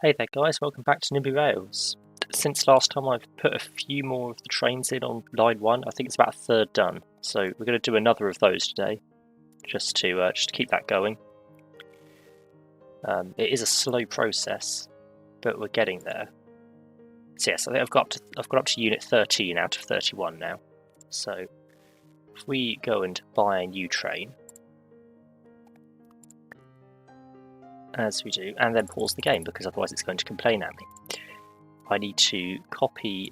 Hey there guys, welcome back to Nimby Rails. Since last time I've put a few more of the trains in on line 1, I think it's about a third done. So we're going to do another of those today, just to keep that going. It is a slow process, but we're getting there. So yes, I think I've got up to unit 13 out of 31 now. So if we go and buy a new train, as we do, and then pause the game because otherwise it's going to complain at me. I need to copy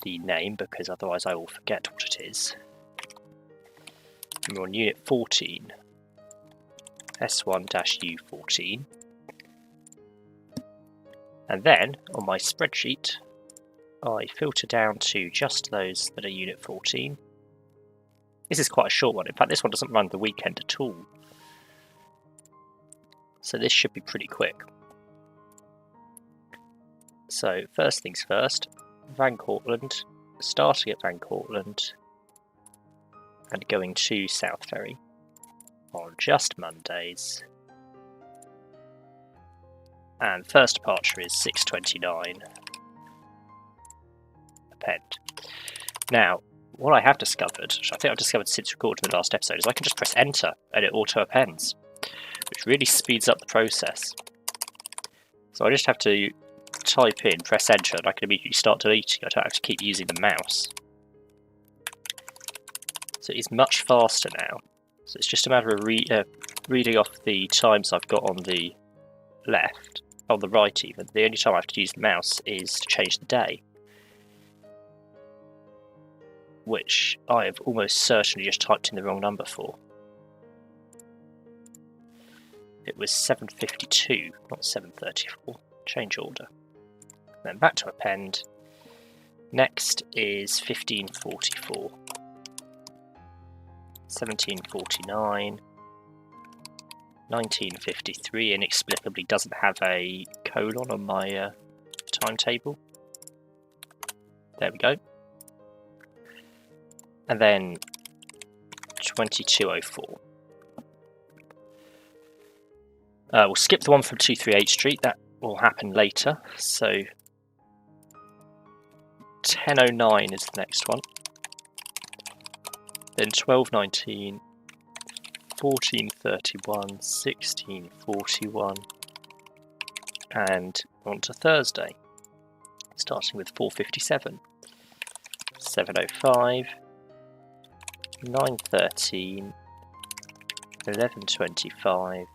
the name because otherwise I will forget what it is. We're on unit 14, S1-U14. And then on my spreadsheet, I filter down to just those that are unit 14. This is quite a short one. In fact, this one doesn't run the weekend at all. So this should be pretty quick. So first things first, Van Cortlandt, starting at Van Cortlandt and going to South Ferry on just Mondays. And first departure is 6:29. Append. Now, what I have discovered, which I think I've discovered since recording the last episode, is I can just press enter and it auto appends, which really speeds up the process. So I just have to type in, press enter, and I can immediately start deleting. I don't have to keep using the mouse. So it's much faster now. So it's just a matter of reading off the times I've got on the left, on the right even. The only time I have to use the mouse is to change the day, which I have almost certainly just typed in the wrong number for. It was 7:52, not 7:34. Change order. Then back to append. Next is 15:44. 17:49. 19:53 inexplicably doesn't have a colon on my timetable. There we go. And then 22:04. We'll skip the one from 238 Street, that will happen later. So 10:09 is the next one. Then 12:19, 14:31, 16:41, and on to Thursday, starting with 4:57, 7:05, 9:13, 11:25,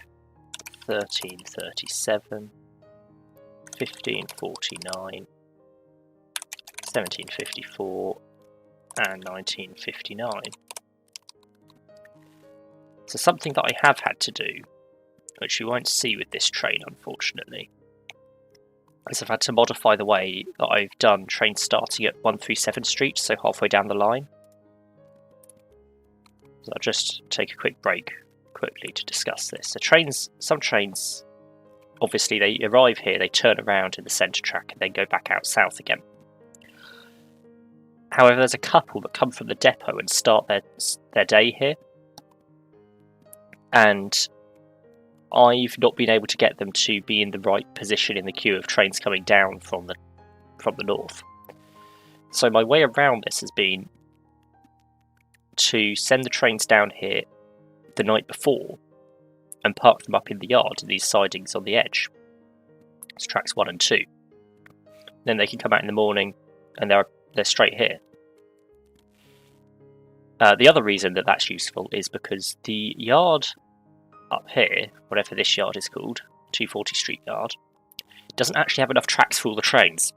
13:37, 15:49, 17:54, and 19:59. So something that I have had to do, which you won't see with this train unfortunately, is I've had to modify the way that I've done trains starting at 137 Street, so halfway down the line. So I'll just take a quick break quickly to discuss this. So some trains, obviously they arrive here, they turn around in the centre track and then go back out south again. However, there's a couple that come from the depot and start their day here, and I've not been able to get them to be in the right position in the queue of trains coming down from the north. So my way around this has been to send the trains down here the night before and park them up in the yard in these sidings on the edge. It's tracks 1 and 2. Then they can come out in the morning and they're straight here. The other reason that that's useful is because the yard up here, whatever this yard is called, 240 Street Yard, doesn't actually have enough tracks for all the trains.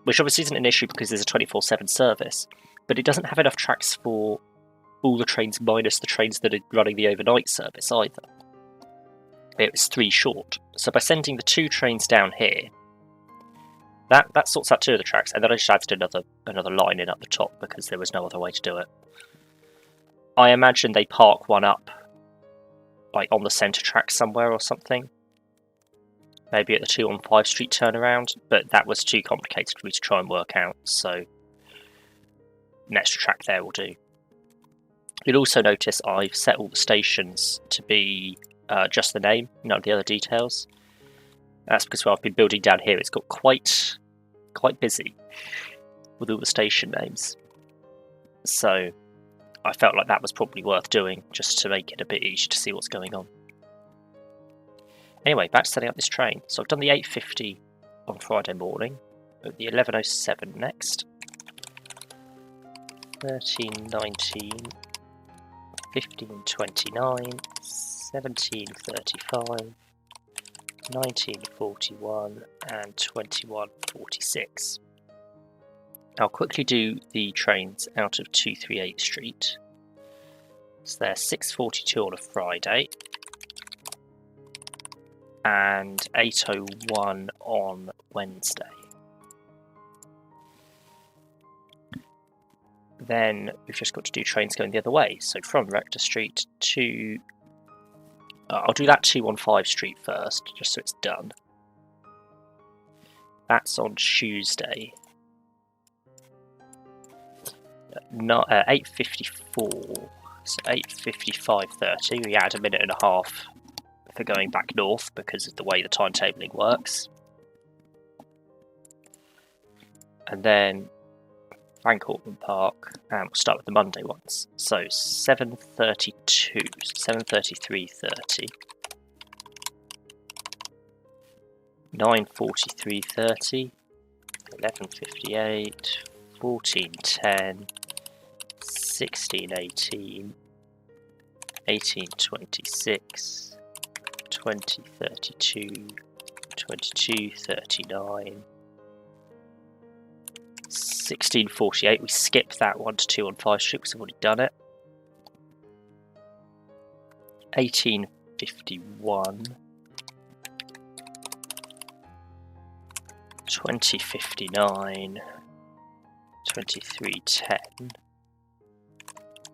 Which obviously isn't an issue because there's a 24/7 service, but it doesn't have enough tracks for all the trains minus the trains that are running the overnight service either. It was 3 short. So by sending the 2 trains down here, that sorts out 2 of the tracks, and then I just added another line in at the top because there was no other way to do it. I imagine they park one up, like on the centre track somewhere or something. Maybe at the 2 on 5 Street turnaround, but that was too complicated for me to try and work out, so an extra track there will do. You'll also notice I've set all the stations to be just the name, none of the other details. That's because while I've been building down here, it's got quite busy with all the station names. So I felt like that was probably worth doing, just to make it a bit easier to see what's going on. Anyway, back to setting up this train. So I've done the 8:50 on Friday morning, the 11:07 next, 13:19, 15:29, 17:35, 19:41, and 21:46. I'll quickly do the trains out of 238 Street. So they're 6:42 on a Friday and 8:01 on Wednesday. Then we've just got to do trains going the other way. So from Rector Street to... I'll do that 215 Street first, just so it's done. That's on Tuesday. 8:54. So 8:55:30. We add a minute and a half for going back north because of the way the timetabling works. And then Van Cortlandt Park, and we'll start with the Monday ones. So 7:32, 7:33:30, 9:43:30, 11:58, 14:10, 16:18, 18:26, 20:32, 22:39. 16:48, we skip that one to 215 Street because I've already done it. 18:51, 20:59, 23:10,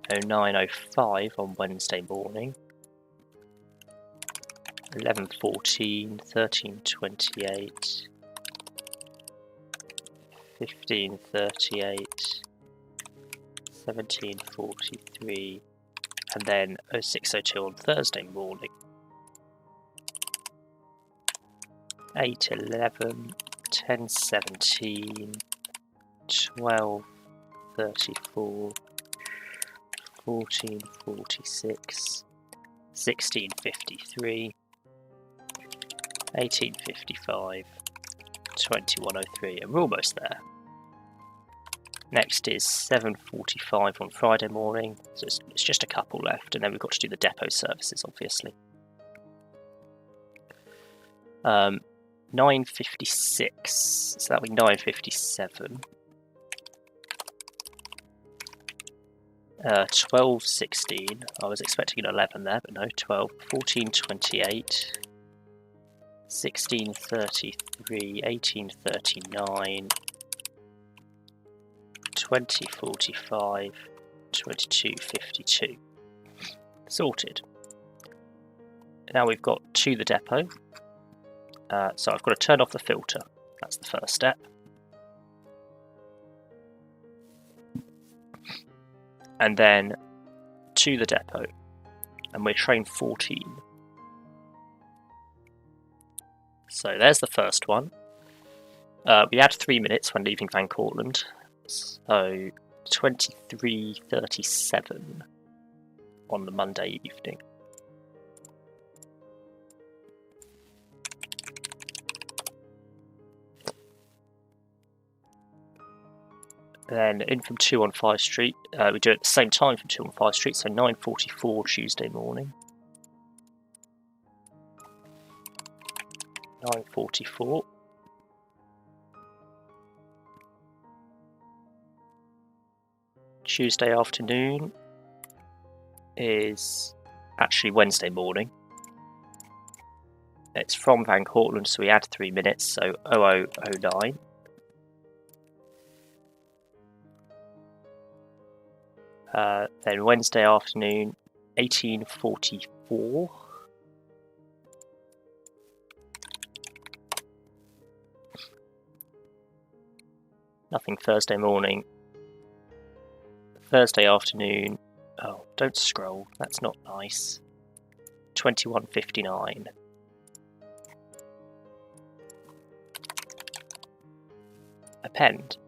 09:05 on Wednesday morning, 11:14, 13:28, 15:38, 17:43, and then 06:02 on Thursday morning. 8:11, 10:17, 12:34, 14:46, 16:53, 18:55, 21:03, and we're almost there. Next is 7:45 on Friday morning, so it's just a couple left, and then we've got to do the depot services, obviously. 9:56, so that'll be 9:57. 12:16, I was expecting an 11 there, but no, 12. 14:28, 16:33, 18:39, 20:45, 22:52. Sorted. Now we've got to the depot. So I've got to turn off the filter. That's the first step. And then to the depot. And we're train 14. So there's the first one. We had 3 minutes when leaving Van Cortlandt. So 23:37 on the Monday evening. Then in from 215 Street, we do it at the same time from 215 Street, so 9:44 Tuesday morning. 9:44. Tuesday afternoon is actually Wednesday morning. It's from Van Cortlandt, so we add 3 minutes, so 00:09. Then Wednesday afternoon, 18:44. Nothing Thursday morning. Thursday afternoon. Oh, don't scroll. That's not nice. 21:59. Append.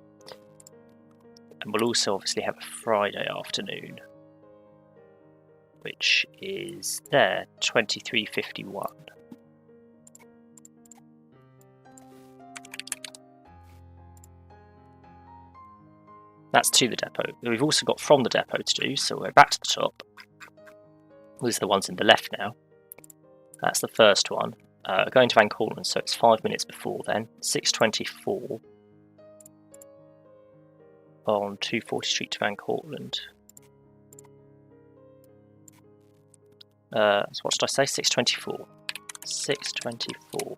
And we'll also obviously have a Friday afternoon, which is there, 23:51. That's to the depot. We've also got from the depot to do, so we're back to the top. These are the ones in the left now. That's the first one. Going to Van Cortlandt, so it's 5 minutes before then. 6:24 on 240 Street to Van Cortlandt. So what did I say? 6:24. 6:24.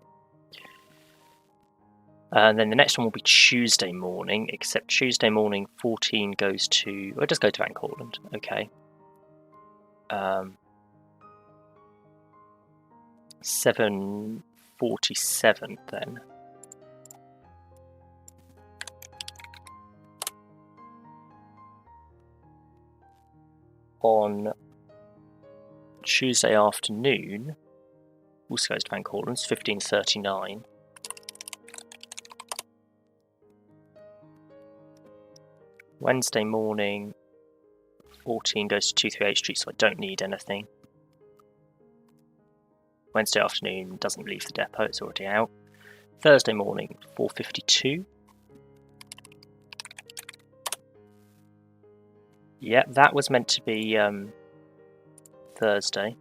And then the next one will be Tuesday morning, except Tuesday morning 14 goes to... Well, it does go to Van Cortlandt, okay. 7:47 then. On Tuesday afternoon, also goes to Van Cortlandt, 15:39. Wednesday morning, 14 goes to 238 Street, so I don't need anything. Wednesday afternoon doesn't leave the depot, it's already out. Thursday morning, 4:52. Yeah, that was meant to be Thursday.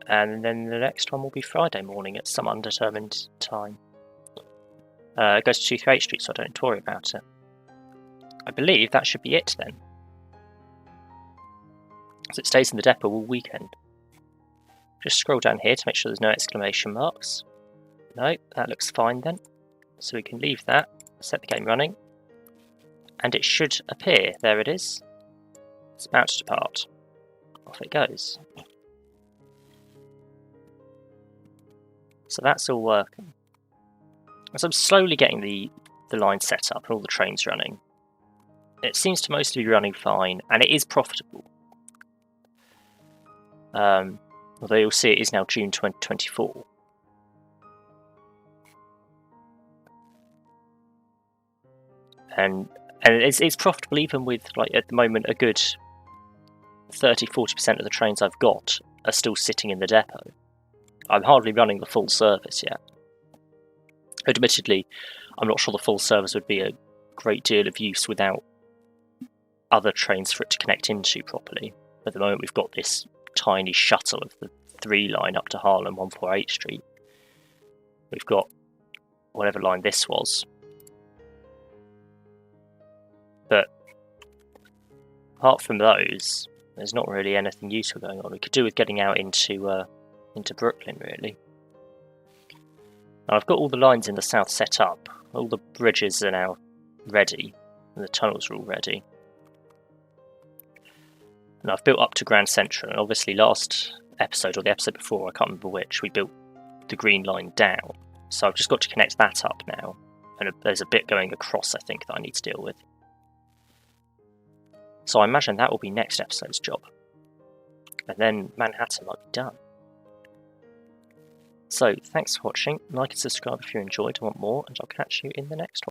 And then the next one will be Friday morning at some undetermined time. It goes to 238 Street, so I don't worry about it. I believe that should be it then. So it stays in the depot all weekend. Just scroll down here to make sure there's no exclamation marks. No, that looks fine then. So we can leave that, set the game running, and it should appear. There it is. It's about to depart. Off it goes. So that's all working. As I'm slowly getting the line set up and all the trains running, it seems to mostly be running fine, and it is profitable. Although you'll see it is now June 2024. And it's profitable even with, like, at the moment, a good 30-40% of the trains I've got are still sitting in the depot. I'm hardly running the full service yet. Admittedly, I'm not sure the full service would be a great deal of use without other trains for it to connect into properly. At the moment, we've got this tiny shuttle of the 3 line up to Harlem, 148 Street. We've got whatever line this was. But apart from those, there's not really anything useful going on. We could do with getting out into Brooklyn, really. Now, I've got all the lines in the south set up. All the bridges are now ready, and the tunnels are all ready. And I've built up to Grand Central, and obviously last episode, or the episode before, I can't remember which, we built the green line down. So I've just got to connect that up now. And there's a bit going across, I think, that I need to deal with. So I imagine that will be next episode's job. And then Manhattan might be done. So, thanks for watching. Like and subscribe if you enjoyed and want more, and I'll catch you in the next one.